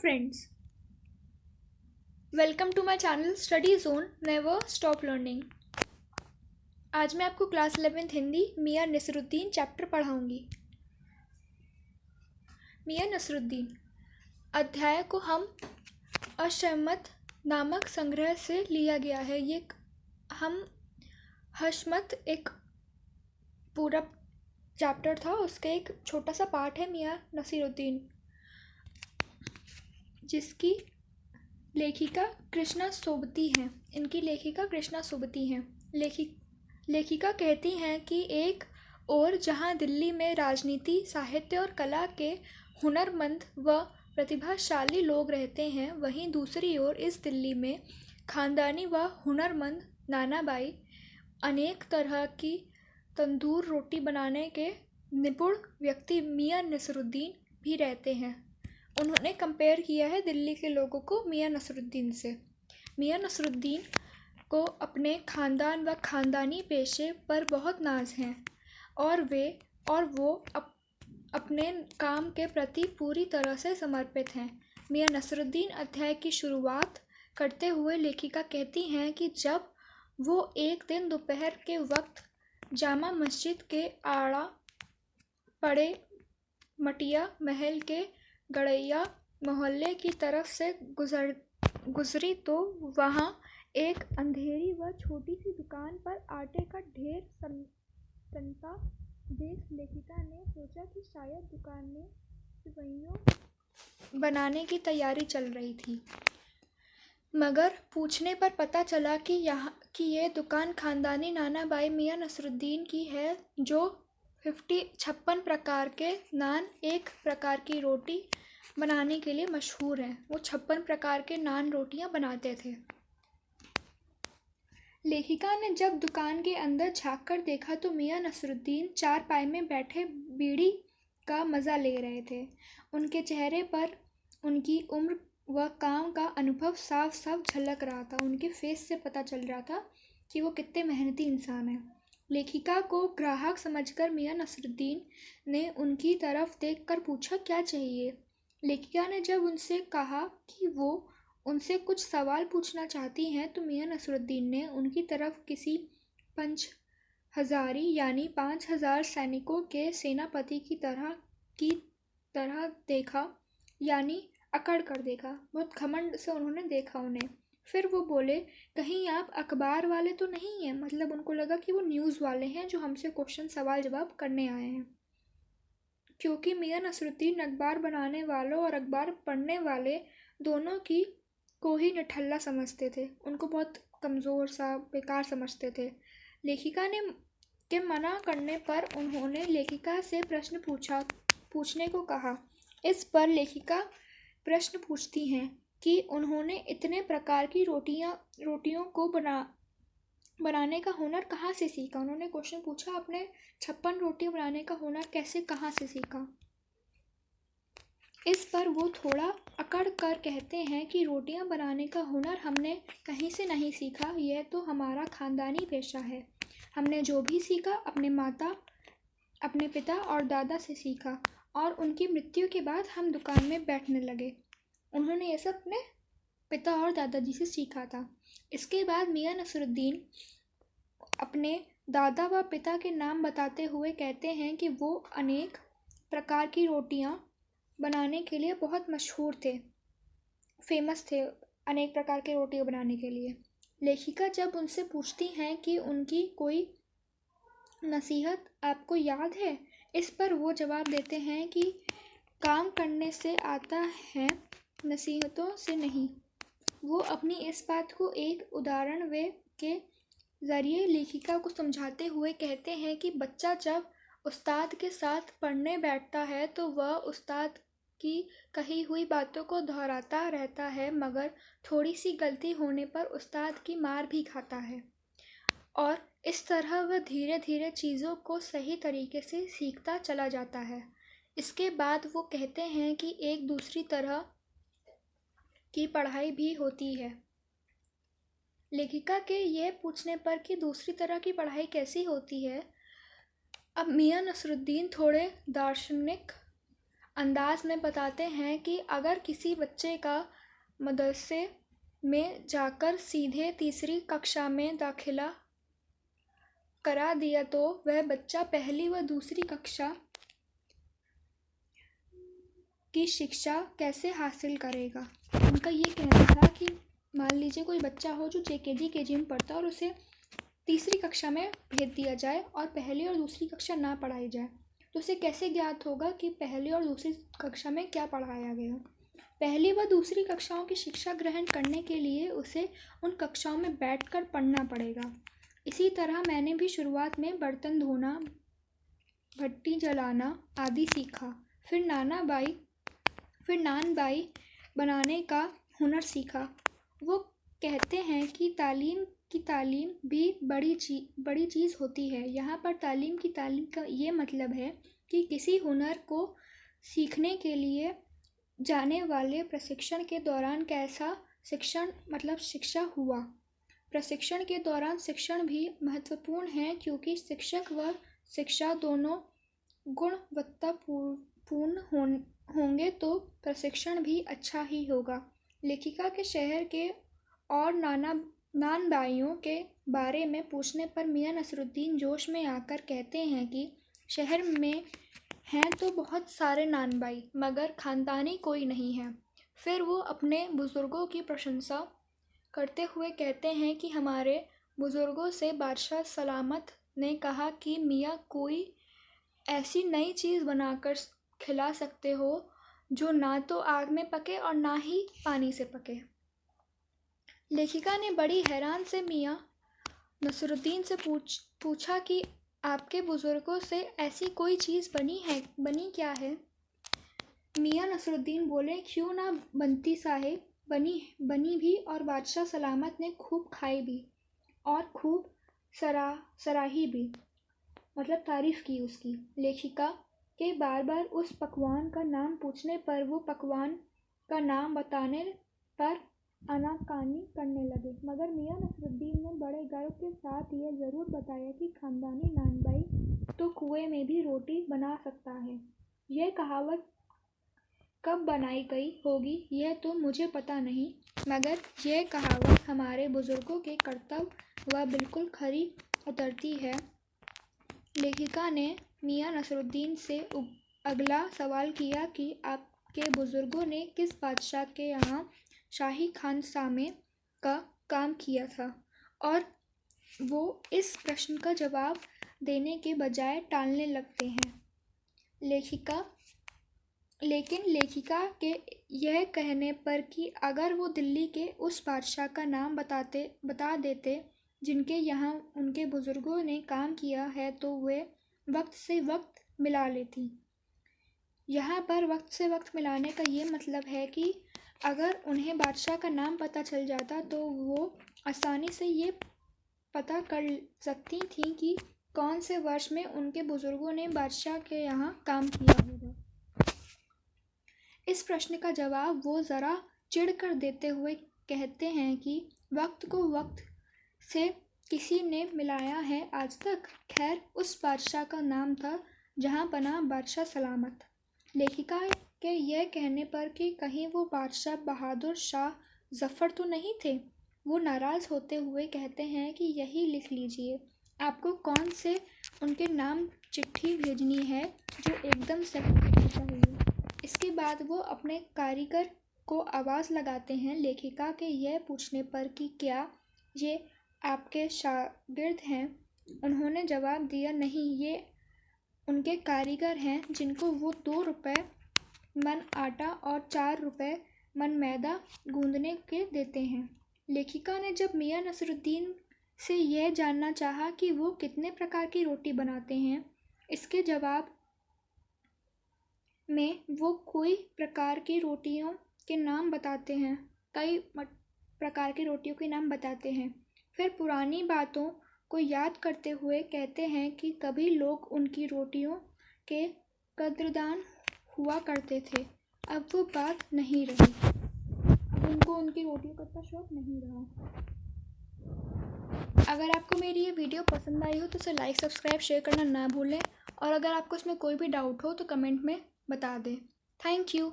friends, welcome to my channel Study Zone Never Stop Learning। आज मैं आपको class 11th Hindi मियां Nasruddin chapter पढ़ाऊंगी। मियां नसरुद्दीन अध्याय को हम हशमत नामक संग्रह से लिया गया है। ये हम हशमत एक पूरा चैप्टर था, उसका एक छोटा सा पार्ट है मियां नसरुद्दीन, जिसकी लेखिका कृष्णा सोबती हैं। इनकी लेखिका कृष्णा सोबती हैं। लेखिका कहती हैं कि एक और जहां दिल्ली में राजनीति, साहित्य और कला के हुनरमंद व प्रतिभाशाली लोग रहते हैं, वहीं दूसरी ओर इस दिल्ली में खानदानी व हुनरमंद नानाबाई, अनेक तरह की तंदूर रोटी बनाने के निपुण व्यक्ति मियां नसरुद्दीन भी रहते हैं। उन्होंने कंपेयर किया है दिल्ली के लोगों को मियां नसरुद्दीन से। मियां नसरुद्दीन को अपने खानदान व खानदानी पेशे पर बहुत नाज है और वो अपने काम के प्रति पूरी तरह से समर्पित हैं। मियां नसरुद्दीन अध्याय की शुरुआत करते हुए लेखिका कहती हैं कि जब वो एक दिन दोपहर के वक्त जामा मस्जिद के आड़ा पड़े मटिया महल के गड़ैया मोहल्ले की तरफ से गुजरी तो वहाँ एक अंधेरी व छोटी सी दुकान पर आटे का ढेर सनता देख लेखिका ने सोचा कि शायद दुकान में सेवइयों बनाने की तैयारी चल रही थी, मगर पूछने पर पता चला कि ये दुकान खानदानी नानाबाई मियां नसरुद्दीन की है, जो 56 प्रकार के नान, 1 प्रकार की रोटी बनाने के लिए मशहूर है। वो 56 प्रकार के नान रोटियां बनाते थे। लेखिका ने जब दुकान के अंदर झांक कर देखा तो मियां नसरुद्दीन चारपाई में बैठे बीड़ी का मज़ा ले रहे थे। उनके चेहरे पर उनकी उम्र व काम का अनुभव साफ साफ झलक रहा था। उनके फेस से पता चल रहा था कि वो कितने मेहनती इंसान हैं। लेखिका को ग्राहक समझकर मियां नसरुद्दीन ने उनकी तरफ देखकर पूछा, क्या चाहिए? लेखिका ने जब उनसे कहा कि वो उनसे कुछ सवाल पूछना चाहती हैं तो मियां नसरुद्दीन ने उनकी तरफ किसी पंच हजारी यानी 5000 सैनिकों के सेनापति की तरह देखा, यानी अकड़ कर देखा। बहुत घमंड से उन्होंने देखा उन्हें। फिर वो बोले, कहीं आप अखबार वाले तो नहीं हैं? मतलब उनको लगा कि वो न्यूज़ वाले हैं जो हमसे क्वेश्चन सवाल जवाब करने आए हैं, क्योंकि मियां नसरुद्दीन अखबार बनाने वालों और अखबार पढ़ने वाले दोनों को ही निठल्ला समझते थे। उनको बहुत कमज़ोर सा बेकार समझते थे। लेखिका के मना करने पर उन्होंने लेखिका से प्रश्न पूछने को कहा। इस पर लेखिका प्रश्न पूछती हैं कि उन्होंने इतने प्रकार की रोटियों को बनाने का हुनर कहाँ से सीखा। उन्होंने क्वेश्चन पूछा, अपने 56 रोटियां बनाने का हुनर कहाँ से सीखा। इस पर वो थोड़ा अकड़ कर कहते हैं कि रोटियां बनाने का हुनर हमने कहीं से नहीं सीखा, यह तो हमारा खानदानी पेशा है। हमने जो भी सीखा अपने पिता और दादा से सीखा और उनकी मृत्यु के बाद हम दुकान में बैठने लगे। उन्होंने ये सब अपने पिता और दादाजी से सीखा था। इसके बाद मियां नसरुद्दीन अपने दादा व पिता के नाम बताते हुए कहते हैं कि वो अनेक प्रकार की रोटियां बनाने के लिए बहुत मशहूर थे, फेमस थे अनेक प्रकार की रोटियां बनाने के लिए। लेखिका जब उनसे पूछती हैं कि उनकी कोई नसीहत आपको याद है, इस पर वो जवाब देते हैं कि काम करने से आता है, नसीहतों से नहीं। वो अपनी इस बात को एक उदाहरण के ज़रिए लेखिका को समझाते हुए कहते हैं कि बच्चा जब उस्ताद के साथ पढ़ने बैठता है तो वह उस्ताद की कही हुई बातों को दोहराता रहता है, मगर थोड़ी सी गलती होने पर उस्ताद की मार भी खाता है और इस तरह वह धीरे धीरे चीज़ों को सही तरीके से सीखता चला जाता है। इसके बाद वो कहते हैं कि एक दूसरी तरह की पढ़ाई भी होती है। लेखिका के यह पूछने पर कि दूसरी तरह की पढ़ाई कैसी होती है, अब मियां नसरुद्दीन थोड़े दार्शनिक अंदाज में बताते हैं कि अगर किसी बच्चे का मदरसे में जाकर सीधे तीसरी कक्षा में दाखिला करा दिया तो वह बच्चा पहली व दूसरी कक्षा की शिक्षा कैसे हासिल करेगा। उनका ये कहना था कि मान लीजिए कोई बच्चा हो जो JKG KG में पढ़ता है और उसे तीसरी कक्षा में भेज दिया जाए और पहली और दूसरी कक्षा ना पढ़ाई जाए, तो उसे कैसे ज्ञात होगा कि पहली और दूसरी कक्षा में क्या पढ़ाया गया। पहली व दूसरी कक्षाओं की शिक्षा ग्रहण करने के लिए उसे उन कक्षाओं में बैठकर पढ़ना पड़ेगा। इसी तरह मैंने भी शुरुआत में बर्तन धोना, भट्टी जलाना आदि सीखा। फिर नान बाई बनाने का हुनर सीखा। वो कहते हैं कि तालीम भी बड़ी चीज़ होती है। यहाँ पर तालीम का ये मतलब है कि किसी हुनर को सीखने के लिए जाने वाले प्रशिक्षण के दौरान कैसा शिक्षा हुआ। प्रशिक्षण के दौरान शिक्षण भी महत्वपूर्ण है, क्योंकि शिक्षक व शिक्षा दोनों गुणवत्तापूर्ण होंगे तो प्रशिक्षण भी अच्छा ही होगा। लेखिका के शहर के और नान बाइयों के बारे में पूछने पर मियां नसरुद्दीन जोश में आकर कहते हैं कि शहर में हैं तो बहुत सारे नान बाई, मगर खानदानी कोई नहीं है। फिर वो अपने बुज़ुर्गों की प्रशंसा करते हुए कहते हैं कि हमारे बुज़ुर्गों से बादशाह सलामत ने कहा कि मियाँ कोई ऐसी नई चीज़ बनाकर खिला सकते हो जो ना तो आग में पके और ना ही पानी से पके। लेखिका ने बड़ी हैरान से मियाँ नसरुद्दीन से पूछा कि आपके बुज़ुर्गों से ऐसी कोई चीज़ बनी क्या है। मियाँ नसरुद्दीन बोले, क्यों ना बनती साहेब, बनी भी और बादशाह सलामत ने खूब खाई भी और खूब सराही भी, मतलब तारीफ़ की उसकी। लेखिका के बार बार उस पकवान का नाम पूछने पर वो पकवान का नाम बताने पर आनाकानी करने लगे, मगर मियाँ नसरुद्दीन ने बड़े गर्व के साथ यह ज़रूर बताया कि खानदानी नानबाई तो कुएं में भी रोटी बना सकता है। यह कहावत कब बनाई गई होगी यह तो मुझे पता नहीं, मगर यह कहावत हमारे बुज़ुर्गों के कर्तव्य व बिल्कुल खरी उतरती है। लेखिका ने मियाँ नसरुद्दीन से अगला सवाल किया कि आपके बुज़ुर्गों ने किस बादशाह के यहाँ शाही खानसामे का काम किया था, और वो इस प्रश्न का जवाब देने के बजाय टालने लगते हैं। लेकिन लेखिका के यह कहने पर कि अगर वो दिल्ली के उस बादशाह का नाम बता देते जिनके यहाँ उनके बुज़ुर्गों ने काम किया है, तो वे वक्त से वक्त मिला लेती। यहाँ पर वक्त से वक्त मिलाने का ये मतलब है कि अगर उन्हें बादशाह का नाम पता चल जाता तो वो आसानी से ये पता कर सकती थीं कि कौन से वर्ष में उनके बुज़ुर्गों ने बादशाह के यहाँ काम किया होगा। इस प्रश्न का जवाब वो ज़रा चिढ़ कर देते हुए कहते हैं कि वक्त को वक्त से किसी ने मिलाया है आज तक? खैर, उस बादशाह का नाम था जहाँ बना बादशाह सलामत। लेखिका के यह कहने पर कि कहीं वो बादशाह बहादुर शाह जफ़र तो नहीं थे, वो नाराज़ होते हुए कहते हैं कि यही लिख लीजिए, आपको कौन से उनके नाम चिट्ठी भेजनी है जो एकदम सही होनी चाहिए। इसके बाद वो अपने कारीगर को आवाज़ लगाते हैं। लेखिका के यह पूछने पर कि क्या ये आपके शागिर्द हैं, उन्होंने जवाब दिया, नहीं, ये उनके कारीगर हैं जिनको वो 2 रुपए मन आटा और 4 रुपए मन मैदा गूंदने के देते हैं। लेखिका ने जब मियाँ नसरुद्दीन से यह जानना चाहा कि वो कितने प्रकार की रोटी बनाते हैं, इसके जवाब में वो कई प्रकार की रोटियों के नाम बताते हैं। फिर पुरानी बातों को याद करते हुए कहते हैं कि कभी लोग उनकी रोटियों के कद्रदान हुआ करते थे, अब वो बात नहीं रही। अब उनको उनकी रोटियों का इतना शौक नहीं रहा। अगर आपको मेरी ये वीडियो पसंद आई हो तो उसे लाइक, सब्सक्राइब, शेयर करना ना भूलें, और अगर आपको इसमें कोई भी डाउट हो तो कमेंट में बता दें। Thank you.